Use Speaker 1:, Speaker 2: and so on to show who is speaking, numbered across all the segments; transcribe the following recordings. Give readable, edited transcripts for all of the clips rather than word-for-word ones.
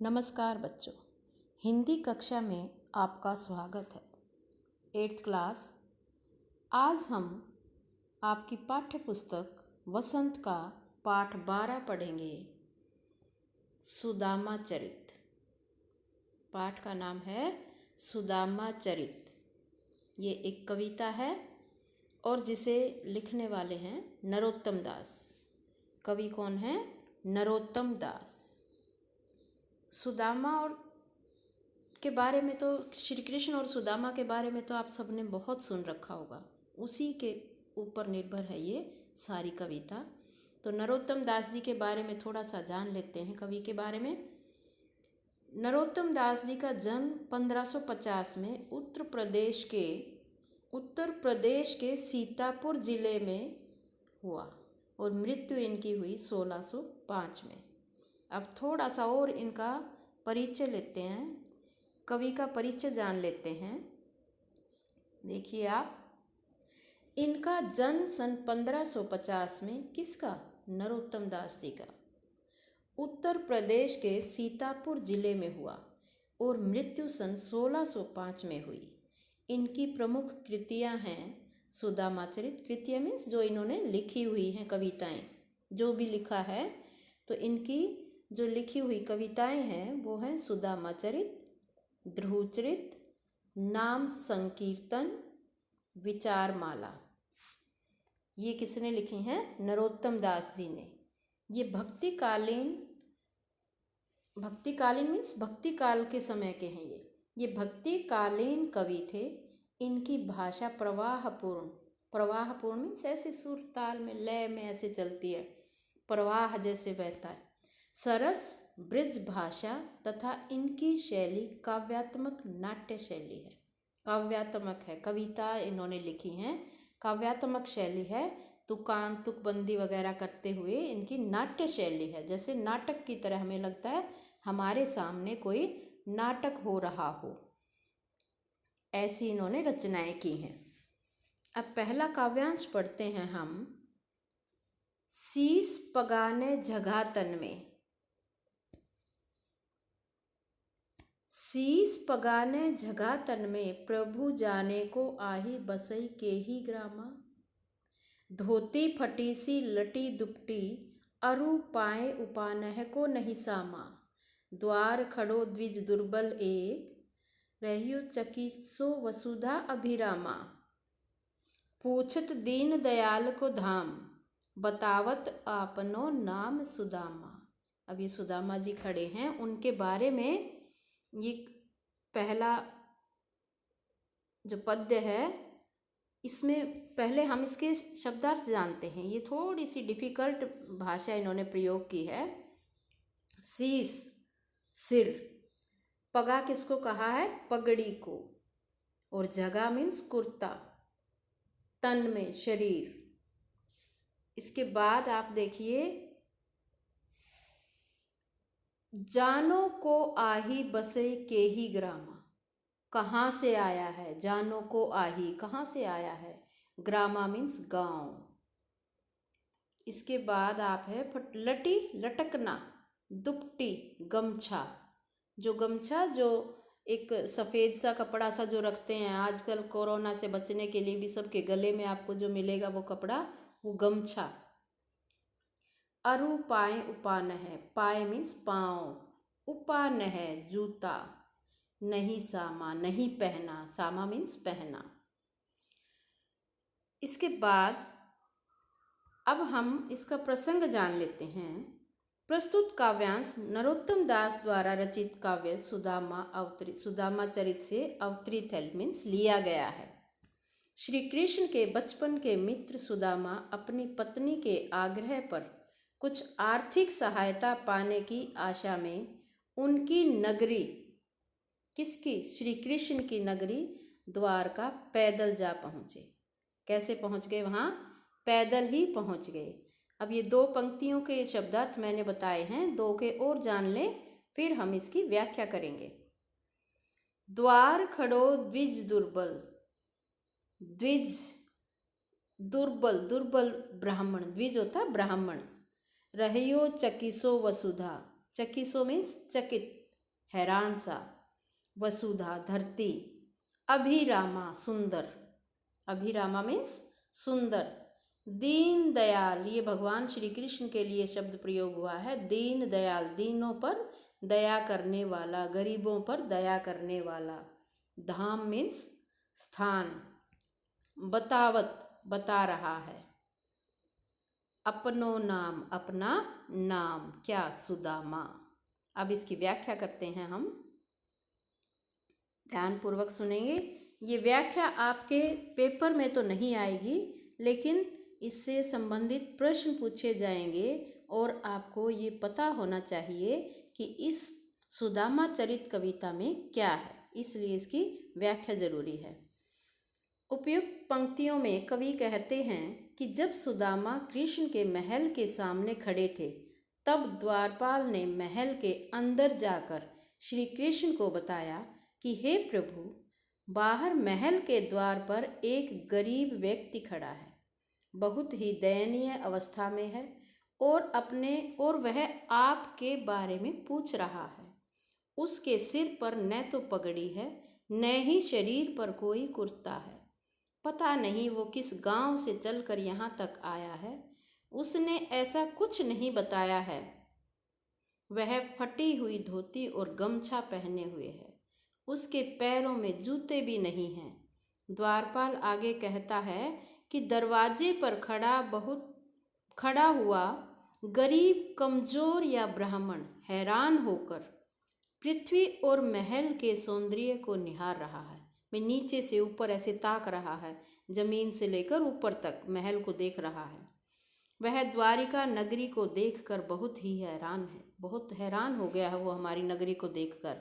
Speaker 1: नमस्कार बच्चों, हिंदी कक्षा में आपका स्वागत है। 8th class. आज हम आपकी पाठ्य पुस्तक वसंत का पाठ 12 पढ़ेंगे। सुदामा चरित। पाठ का नाम है सुदामा चरित। ये एक कविता है और जिसे लिखने वाले हैं नरोत्तम दास। कवि कौन है? नरोत्तम दास। सुदामा और के बारे में तो श्री कृष्ण और सुदामा के बारे में तो आप सबने बहुत सुन रखा होगा। उसी के ऊपर निर्भर है ये सारी कविता। तो नरोत्तम दास जी के बारे में थोड़ा सा जान लेते हैं कवि के बारे में। नरोत्तम दास जी का जन्म 1550 में उत्तर प्रदेश के सीतापुर जिले में हुआ और मृत्यु इनकी हुई 1605 में। अब थोड़ा सा और इनका परिचय लेते हैं, कवि का परिचय जान लेते हैं। देखिए आप, इनका जन्म सन 1550 में किसका? नरोत्तम दास जी का उत्तर प्रदेश के सीतापुर जिले में हुआ और मृत्यु सन 1605 में हुई। इनकी प्रमुख कृतियां हैं सुदामा चरित। कृतियां मीन्स जो इन्होंने लिखी हुई हैं कविताएं, जो भी लिखा है। तो इनकी जो लिखी हुई कविताएं हैं वो हैं सुदामा चरित, ध्रुवचरित, नाम संकीर्तन, विचारमाला। ये किसने लिखी हैं? नरोत्तम दास जी ने। ये भक्तिकालीन मीन्स भक्ति काल के समय के हैं। ये भक्तिकालीन कवि थे। इनकी भाषा प्रवाहपूर्ण मीन्स ऐसे सुर ताल में लय में ऐसे चलती है, प्रवाह जैसे बहता है। सरस ब्रज भाषा तथा इनकी शैली काव्यात्मक नाट्य शैली है। काव्यात्मक है, कविता इन्होंने लिखी हैं, काव्यात्मक शैली है। तुकान तुकबंदी वगैरह करते हुए इनकी नाट्य शैली है। जैसे नाटक की तरह हमें लगता है हमारे सामने कोई नाटक हो रहा हो, ऐसी इन्होंने रचनाएं की हैं। अब पहला काव्यांश पढ़ते हैं हम। शीस पगाने जगह तन में। शीस पगाने जगह तन में, प्रभु जाने को आही बसई के ही ग्रामा। धोती फटी सी लटी दुपटी, अरु पाए उपानह को नहीं सामा। द्वार खड़ो द्विज दुर्बल एक, रहियो चकिसो वसुधा अभिरामा। पूछत दीन दयाल को धाम, बतावत आपनो नाम सुदामा। अब ये सुदामा जी खड़े हैं, उनके बारे में ये पहला जो पद्य है, इसमें पहले हम इसके शब्दार्थ जानते हैं। ये थोड़ी सी डिफ़िकल्ट भाषा इन्होंने प्रयोग की है। शीस सिर, पगा किसको कहा है? पगड़ी को। और जगह मीन्स कुर्ता, तन में शरीर। इसके बाद आप देखिए, जानो को आही बसे के ही ग्रामा। कहाँ से आया है? जानो को आही, कहाँ से आया है? ग्रामा मीन्स गांव। इसके बाद आप है लटी लटकना, दुपटी गमछा। जो गमछा जो एक सफ़ेद सा कपड़ा सा जो रखते हैं आजकल कोरोना से बचने के लिए भी, सबके गले में आपको जो मिलेगा वो कपड़ा, वो गमछा। अरु पाए उपान है, पाए मीन्स पाँव, उपान है जूता, नहीं सामा नहीं पहना, सामा मीन्स पहना। इसके बाद अब हम इसका प्रसंग जान लेते हैं। प्रस्तुत काव्यांश नरोत्तम दास द्वारा रचित काव्य सुदामा चरित से अवतरित है, मीन्स लिया गया है। श्री कृष्ण के बचपन के मित्र सुदामा अपनी पत्नी के आग्रह पर कुछ आर्थिक सहायता पाने की आशा में उनकी नगरी, किसकी? श्री कृष्ण की नगरी द्वारका पैदल जा पहुँचे। कैसे पहुँच गए वहाँ? पैदल ही पहुँच गए। अब ये दो पंक्तियों के शब्दार्थ मैंने बताए हैं, दो के और जान लें, फिर हम इसकी व्याख्या करेंगे। द्वार खड़ो द्विज दुर्बल, द्विज दुर्बल, दुर्बल ब्राह्मण, द्विज होता ब्राह्मण। रहियो चकिसो वसुधा, चकिसो मीन्स चकित, हैरान सा, वसुधा धरती, अभिरामा सुंदर, अभिरामा मीन्स सुंदर, दीन दयाल, ये भगवान श्री कृष्ण के लिए शब्द प्रयोग हुआ है। दीन दयाल, दीनों पर दया करने वाला, गरीबों पर दया करने वाला। धाम मीन्स स्थान, बतावत बता रहा है, अपनो नाम अपना नाम, क्या सुदामा। अब इसकी व्याख्या करते हैं हम, ध्यानपूर्वक सुनेंगे। ये व्याख्या आपके पेपर में तो नहीं आएगी, लेकिन इससे संबंधित प्रश्न पूछे जाएंगे और आपको ये पता होना चाहिए कि इस सुदामा चरित कविता में क्या है, इसलिए इसकी व्याख्या जरूरी है। उपयुक्त पंक्तियों में कवि कहते हैं कि जब सुदामा कृष्ण के महल के सामने खड़े थे, तब द्वारपाल ने महल के अंदर जाकर श्री कृष्ण को बताया कि हे प्रभु, बाहर महल के द्वार पर एक गरीब व्यक्ति खड़ा है, बहुत ही दयनीय अवस्था में है और वह आपके बारे में पूछ रहा है। उसके सिर पर न तो पगड़ी है, न ही शरीर पर कोई कुर्ता है। पता नहीं वो किस गांव से चलकर यहाँ तक आया है। उसने ऐसा कुछ नहीं बताया है। वह फटी हुई धोती और गमछा पहने हुए है। उसके पैरों में जूते भी नहीं हैं। द्वारपाल आगे कहता है कि दरवाजे पर खड़ा हुआ गरीब, कमजोर या ब्राह्मण हैरान होकर पृथ्वी और महल के सौंदर्य को निहार रहा है। मैं नीचे से ऊपर ऐसे ताक रहा है, जमीन से लेकर ऊपर तक महल को देख रहा है। वह द्वारिका नगरी को देखकर बहुत ही हैरान है, बहुत हैरान हो गया है वो हमारी नगरी को देखकर।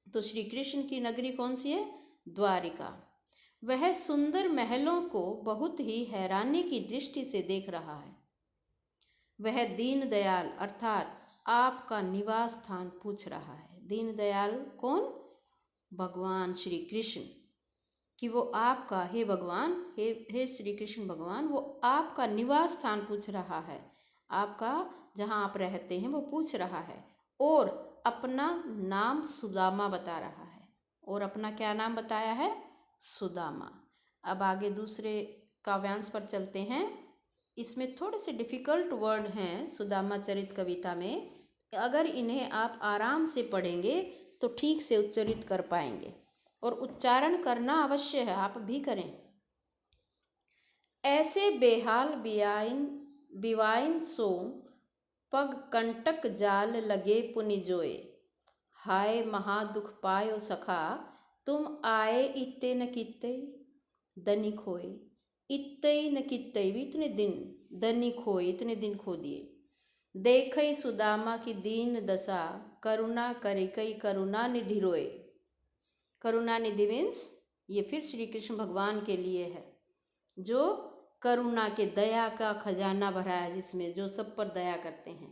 Speaker 1: तो श्री कृष्ण की नगरी कौन सी है? द्वारिका। वह सुंदर महलों को बहुत ही हैरानी की दृष्टि से देख रहा है। वह दीनदयाल अर्थात आपका निवास स्थान पूछ रहा है। दीनदयाल कौन? भगवान श्री कृष्ण, कि वो आपका, हे भगवान, हे श्री कृष्ण भगवान, वो आपका निवास स्थान पूछ रहा है। आपका जहाँ आप रहते हैं वो पूछ रहा है और अपना नाम सुदामा बता रहा है। और अपना क्या नाम बताया है? सुदामा। अब आगे दूसरे काव्यांश पर चलते हैं। इसमें थोड़े से डिफ़िकल्ट वर्ड हैं सुदामा चरित कविता में। अगर इन्हें आप आराम से पढ़ेंगे तो ठीक से उच्चारित कर पाएंगे, और उच्चारण करना अवश्य है, आप भी करें। ऐसे बेहाल बिवाइन सो पग कंटक जाल लगे पुनि जोए, हाय महादुख पायो सखा तुम आए इत्ते न कित्ते दनी खोए। इत्ते न कित्ते भी इतने दिन, दनी खोए इतने दिन खो दिए। देखई सुदामा की दीन दशा करुणा करे कई करुणा निधि रोए। करुणा निधि मीन्स ये फिर श्री कृष्ण भगवान के लिए है, जो करुणा के दया का खजाना भरा है, जिसमें जो सब पर दया करते हैं।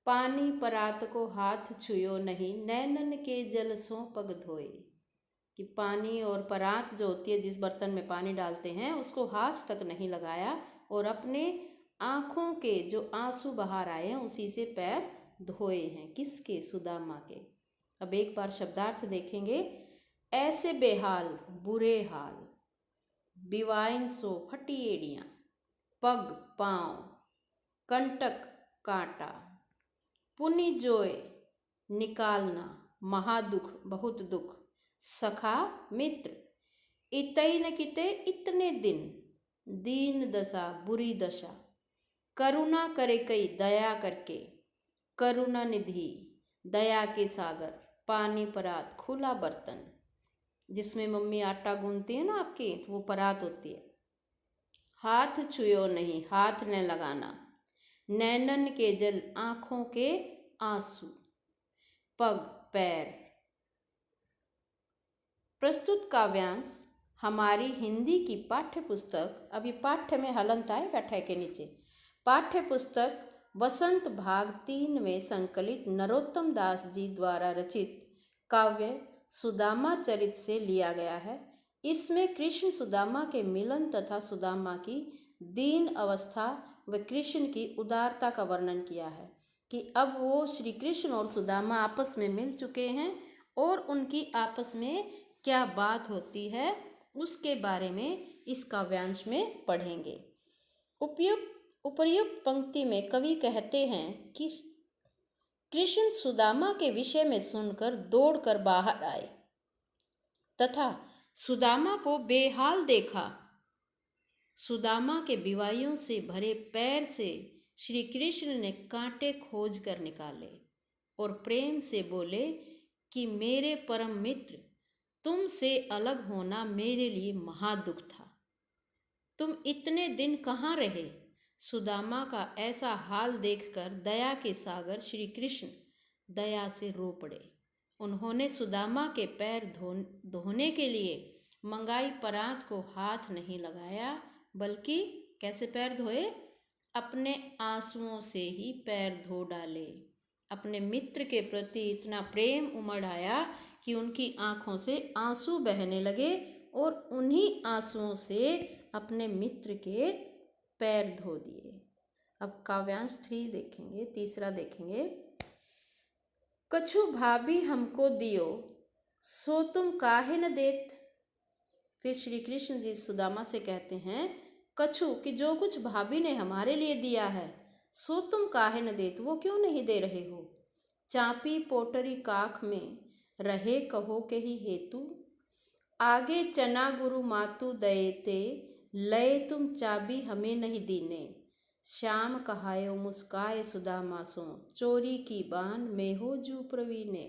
Speaker 1: पानी परात को हाथ छुयो नहीं, नैनन के जल सो पग धोए। कि पानी और परात जो होती है, जिस बर्तन में पानी डालते हैं, उसको हाथ तक नहीं लगाया और अपने आँखों के जो आंसू बाहर आए हैं उसी से पैर धोए हैं। किसके? सुदामा के। अब एक बार शब्दार्थ देखेंगे। ऐसे बेहाल, बुरे हाल, बिवाइन सो फटी एड़ियाँ, पग पाँव, कंटक कांटा, पुनि जोए निकालना, महादुख बहुत दुख, सखा मित्र, इतई न किते इतने दिन, दीन दशा बुरी दशा, करुणा करे कई दया करके, करुणा निधि दया के सागर, पानी परात खुला बर्तन, जिसमें मम्मी आटा गूंथती है ना आपकी, तो वो परात होती है। हाथ छुयो नहीं, हाथ न लगाना, नैनन के जल आँखों के आंसू, पग पैर। प्रस्तुत काव्यांश हमारी हिंदी की पाठ्य पुस्तक, अभी पाठ्य में हलंत आएगा ठे के नीचे, पाठ्य पुस्तक वसंत भाग 3 में संकलित नरोत्तम दास जी द्वारा रचित काव्य सुदामा चरित से लिया गया है। इसमें कृष्ण सुदामा के मिलन तथा सुदामा की दीन अवस्था व कृष्ण की उदारता का वर्णन किया है। कि अब वो श्री कृष्ण और सुदामा आपस में मिल चुके हैं और उनकी आपस में क्या बात होती है उसके बारे में इस काव्यांश में पढ़ेंगे। उपर्युक्त पंक्ति में कवि कहते हैं कि कृष्ण सुदामा के विषय में सुनकर दौड़कर बाहर आए तथा सुदामा को बेहाल देखा। सुदामा के बिवाइयों से भरे पैर से श्री कृष्ण ने कांटे खोज कर निकाले और प्रेम से बोले कि मेरे परम मित्र, तुमसे अलग होना मेरे लिए महादुख था। तुम इतने दिन कहाँ रहे? सुदामा का ऐसा हाल देखकर दया के सागर श्री कृष्ण दया से रो पड़े। उन्होंने सुदामा के पैर धोने के लिए मंगाई परात को हाथ नहीं लगाया, बल्कि कैसे पैर धोए? अपने आंसुओं से ही पैर धो डाले। अपने मित्र के प्रति इतना प्रेम उमड़ आया कि उनकी आंखों से आंसू बहने लगे और उन्हीं आंसुओं से अपने मित्र के पैर धो दिए। अब काव्यांश 3 देखेंगे, तीसरा देखेंगे। कछु भाभी हमको दियो, सो तुम काहे न देत। फिर श्री कृष्ण जी सुदामा से कहते हैं, कछु कि जो कुछ भाभी ने हमारे लिए दिया है सो तुम काहे न देत, वो क्यों नहीं दे रहे हो। चापी पोटरी काख में रहे कहो के ही हेतु, आगे चना गुरु मातु दयते, लय तुम चाबी हमें नहीं दीने। श्याम कहायो मुस्काए सुदामा सो, चोरी की बान में हो जू प्रवीणे।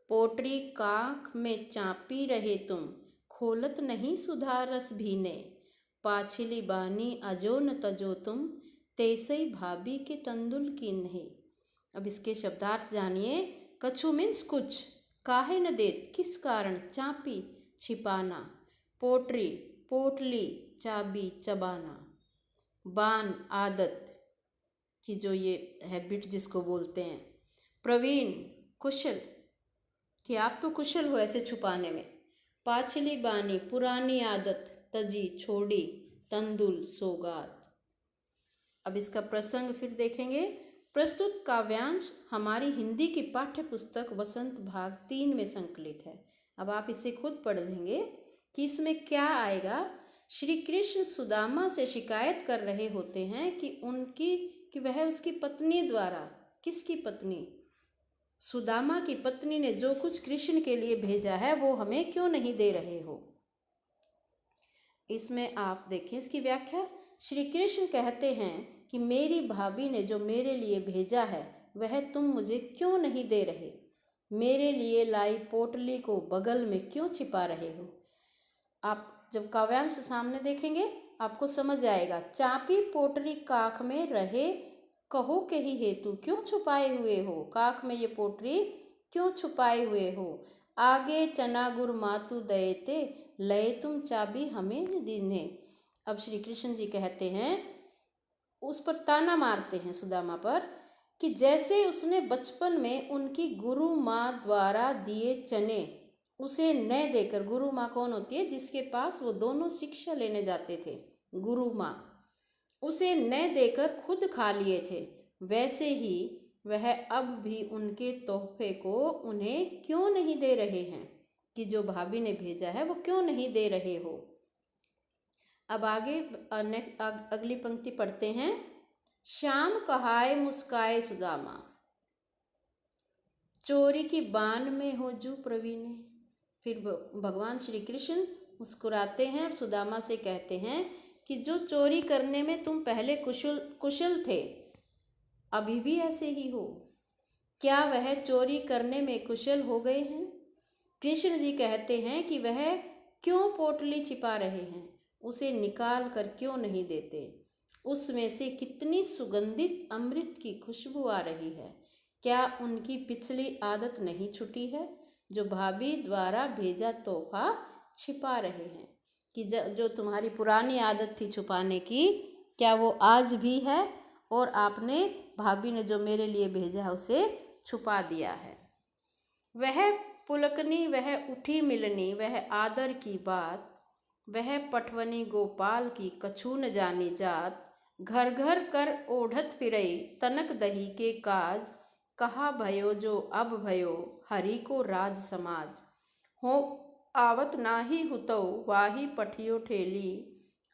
Speaker 1: पोटरी काख में चापी रहे तुम, खोलत नहीं सुधा रस भीने। पाछिली बानी अजो न तजो तुम, तेसई भाभी के तंदुल की नहीं। अब इसके शब्दार्थ जानिए। कछु मीन्स कुछ, काहे न देत किस कारण, चापी छिपाना, पोटरी पोटली चाबी चबाना, बान आदत की जो ये हैबिट जिसको बोलते हैं, प्रवीण कुशल कि आप तो कुशल हो ऐसे छुपाने में, पाछली बानी पुरानी आदत, तजी छोड़ी, तंदुल सौगात। अब इसका प्रसंग फिर देखेंगे। प्रस्तुत काव्यांश हमारी हिंदी की पाठ्य पुस्तक वसंत भाग 3 में संकलित है। अब आप इसे खुद पढ़ लेंगे कि इसमें क्या आएगा। श्री कृष्ण सुदामा से शिकायत कर रहे होते हैं कि वह उसकी पत्नी द्वारा, किसकी पत्नी? सुदामा की पत्नी ने जो कुछ कृष्ण के लिए भेजा है वो हमें क्यों नहीं दे रहे हो। इसमें आप देखें इसकी व्याख्या। श्री कृष्ण कहते हैं कि मेरी भाभी ने जो मेरे लिए भेजा है वह तुम मुझे क्यों नहीं दे रहे। मेरे लिए लाई पोटली को बगल में क्यों छिपा रहे हो। आप जब काव्यांश सामने देखेंगे आपको समझ आएगा। चापी पोटली काख में रहे कहो के ही हेतु, क्यों छुपाए हुए हो, काख में ये पोटली क्यों छुपाए हुए हो। आगे चना गुर मातु दयते, लय तुम चाबी हमें दीने। अब श्री कृष्ण जी कहते हैं, उस पर ताना मारते हैं सुदामा पर कि जैसे उसने बचपन में उनकी गुरु माँ द्वारा दिए चने उसे न देकर, गुरु माँ कौन होती है? जिसके पास वो दोनों शिक्षा लेने जाते थे, गुरु माँ, उसे न देकर खुद खा लिए थे, वैसे ही वह अब भी उनके तोहफे को उन्हें क्यों नहीं दे रहे हैं कि जो भाभी ने भेजा है वो क्यों नहीं दे रहे हो। अब आगे अगली पंक्ति पढ़ते हैं। श्याम कहाए मुस्काए सुदामा, चोरी की बान में हो जू प्रवीणे। फिर भगवान श्री कृष्ण मुस्कुराते हैं और सुदामा से कहते हैं कि जो चोरी करने में तुम पहले कुशल थे, अभी भी ऐसे ही हो। क्या वह चोरी करने में कुशल हो गए हैं? कृष्ण जी कहते हैं कि वह क्यों पोटली छिपा रहे हैं, उसे निकाल कर क्यों नहीं देते। उसमें से कितनी सुगंधित अमृत की खुशबू आ रही है। क्या उनकी पिछली आदत नहीं छूटी है जो भाभी द्वारा भेजा तोहफा छिपा रहे हैं? कि जो तुम्हारी पुरानी आदत थी छुपाने की, क्या वो आज भी है? और आपने भाभी ने जो मेरे लिए भेजा है उसे छुपा दिया है। वह पुलकनी वह उठी मिलनी, वह आदर की बात, वह पटवनी गोपाल की कछु न जानी जात, घर घर कर ओढ़त फिरई तनक दही के काज, कहा भयो जो अब भयो हरि को राज समाज। हो आवत नाही हुतौ वाही पठियो ठेली,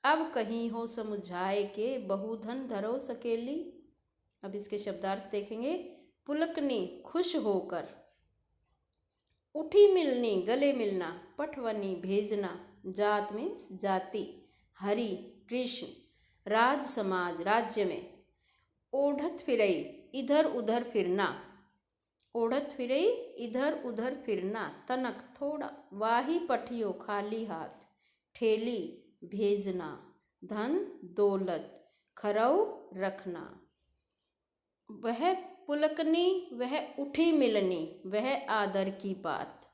Speaker 1: अब कहीं हो समुझाए के बहुधन धरो सकेली। अब इसके शब्दार्थ देखेंगे। पुलकनी खुश होकर, उठी मिलनी गले मिलना, पठवनी भेजना, जात मीन्स जाति, हरि कृष्ण, राज समाज राज्य में, ओढ़त फिरई इधर उधर फिरना, ओढ़त फिरई इधर उधर फिरना, तनक थोड़ा, वाही पठियो खाली हाथ, ठेली भेजना, धन दौलत, खरौ रखना। वह पुलकनी वह उठी मिलनी वह आदर की बात।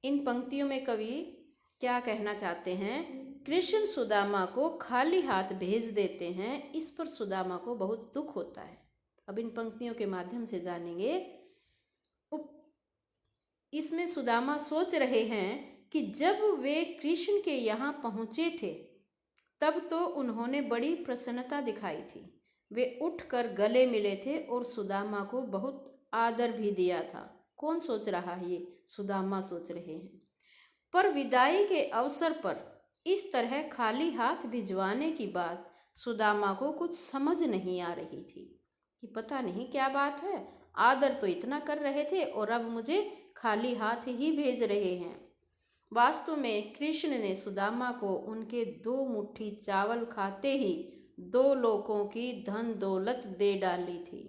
Speaker 1: इन पंक्तियों में कवि क्या कहना चाहते हैं? कृष्ण सुदामा को खाली हाथ भेज देते हैं, इस पर सुदामा को बहुत दुख होता है। अब इन पंक्तियों के माध्यम से जानेंगे। इसमें सुदामा सोच रहे हैं कि जब वे कृष्ण के यहाँ पहुँचे थे तब तो उन्होंने बड़ी प्रसन्नता दिखाई थी। वे उठकर गले मिले थे और सुदामा को बहुत आदर भी दिया था। कौन सोच रहा है? ये सुदामा सोच रहे हैं। पर विदाई के अवसर पर इस तरह खाली हाथ भिजवाने की बात सुदामा को कुछ समझ नहीं आ रही थी कि पता नहीं क्या बात है। आदर तो इतना कर रहे थे और अब मुझे खाली हाथ ही भेज रहे हैं। वास्तव में कृष्ण ने सुदामा को उनके 2 मुट्ठी चावल खाते ही 2 लोगों की धन दौलत दे डाली थी,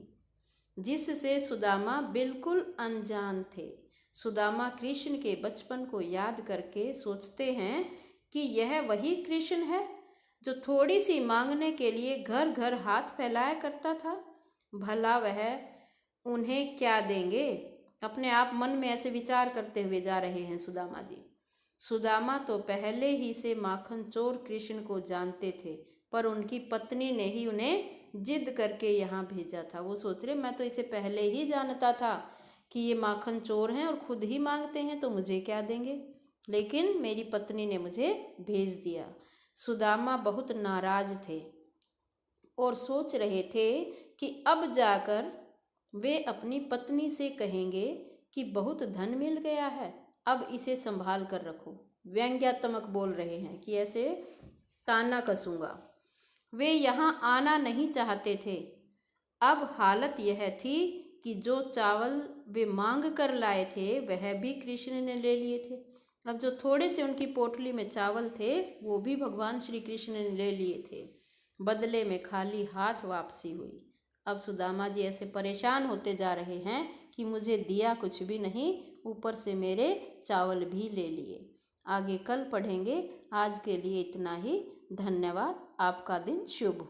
Speaker 1: जिससे सुदामा बिल्कुल अनजान थे। सुदामा कृष्ण के बचपन को याद करके सोचते हैं कि यह वही कृष्ण है जो थोड़ी सी मांगने के लिए घर घर हाथ फैलाया करता था। भला वह उन्हें क्या देंगे? अपने आप मन में ऐसे विचार करते हुए जा रहे हैं सुदामा जी। सुदामा तो पहले ही से माखन चोर कृष्ण को जानते थे, पर उनकी पत्नी ने ही उन्हें जिद करके यहाँ भेजा था। वो सोच रहे मैं तो इसे पहले ही जानता था कि ये माखन चोर हैं और खुद ही मांगते हैं, तो मुझे क्या देंगे, लेकिन मेरी पत्नी ने मुझे भेज दिया। सुदामा बहुत नाराज थे और सोच रहे थे कि अब जाकर वे अपनी पत्नी से कहेंगे कि बहुत धन मिल गया है, अब इसे संभाल कर रखो। व्यंग्यात्मक बोल रहे हैं कि ऐसे ताना कसूंगा। वे यहाँ आना नहीं चाहते थे। अब हालत यह थी कि जो चावल वे मांग कर लाए थे वह भी कृष्ण ने ले लिए थे। अब जो थोड़े से उनकी पोटली में चावल थे वो भी भगवान श्री कृष्ण ने ले लिए थे। बदले में खाली हाथ वापसी हुई। अब सुदामा जी ऐसे परेशान होते जा रहे हैं कि मुझे दिया कुछ भी नहीं, ऊपर से मेरे चावल भी ले लिए। आगे कल पढ़ेंगे। आज के लिए इतना ही। धन्यवाद। आपका दिन शुभ हो।